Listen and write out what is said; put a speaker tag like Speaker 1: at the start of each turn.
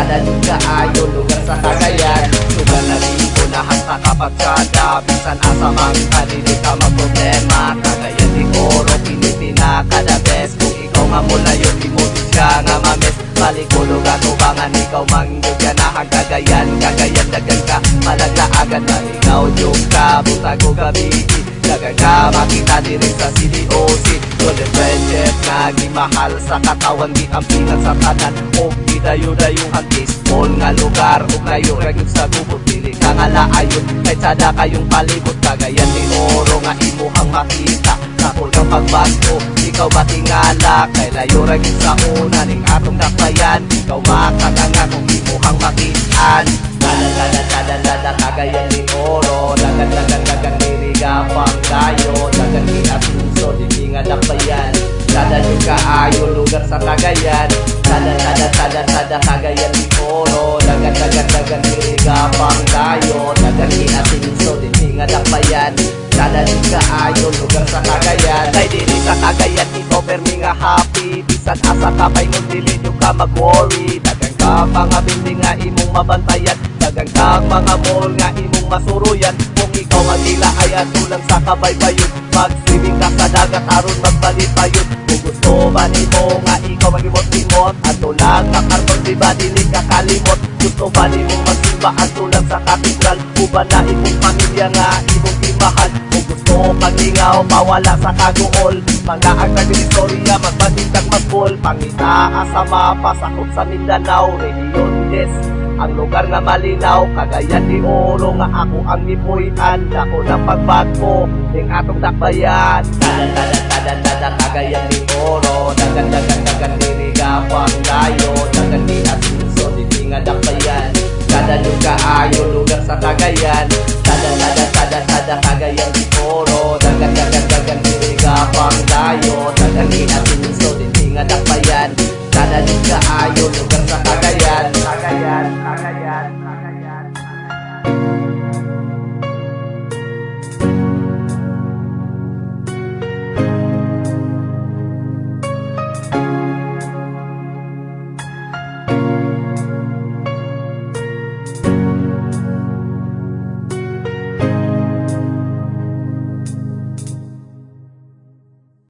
Speaker 1: Dadaling kaayo, lugar sa Cagayan. Lugar na rin unahan sa kapagsada. Bisan asamang kanili ka magproblema. Cagayan di oro, pinaka the best. Kung ikaw nga mula yun, di mo din siya nga mames. Palikulog ako bangan, ikaw mangyog ka na ang Cagayan. Cagayan dagan ka, malaglaagan na ikaw yung ka. Butago gabi, dagan ka, makita din sa CDOC. Golden friendship, naging mahal sa katawan. Di ang pinag sa tanan, o dayo-dayuhan baseball nga lugar. O layo, raging sa gubot, pili ka nga laayon. Kahit sada kayong palibot, Cagayan di oro nga imuhang makita. Sakol kang pagbago, ikaw batingala. Kay layo raging sa una, ning atong dakbayan. Ikaw makatanga kung imuhang makitaan. Lala, Cagayan di oro. Dagan nirigapang tayo. Dagan kinasunso, di nga dakbayan. Dadaling kaayo, lugar sa Cagayan. Tada Cagayan di oro. Dagan nirigapang tayo. Dagan kinasunso, di nga dakbayan. Dadaling kaayo, lugar sa Cagayan. Kay dili sa Cagayan, ikaw permi nga happy. Bisan asa ka pa'y nung dili nyo ka mag-worry. Dagan ka mga building nga imong mabantayan. Dagan ka mga mall nga imong masuruyan. Kung ikaw magila ay atulang sa kabaybayon. Mag-swimming ka sa dagat aron magbalit pa yun. Kung gusto ba nimo nga ikaw magimot-imot, atulang ka karbon di ba dili ka kalimot. Gusto ba nimo magsimba atulang sa katedral. Uban na imong pamilya nga imong imahal. Kung gusto paglingaw mawala sa kaguol. Mga agad yung istorya magbantintag magbol. Pangita sa mapa sakop sa Mindanao, Region Des. Ang lugar nga malinaw, Cagayan di oro nga ako ang nipuy-an. Dako ng pagbago, ning atong dakbayan. Tada Cagayan di oro. Dagan nirigapang tayo. Dagan di asunso, di nga dakbayan. Dadaling kaayo, lugar sa Cagayan. Tada Cagayan di oro. Dagan nirigapang tayo. Dagan di asunso, di nga dakbayan. Dadaling kaayo, lugar sa Cagayan. Cagayan.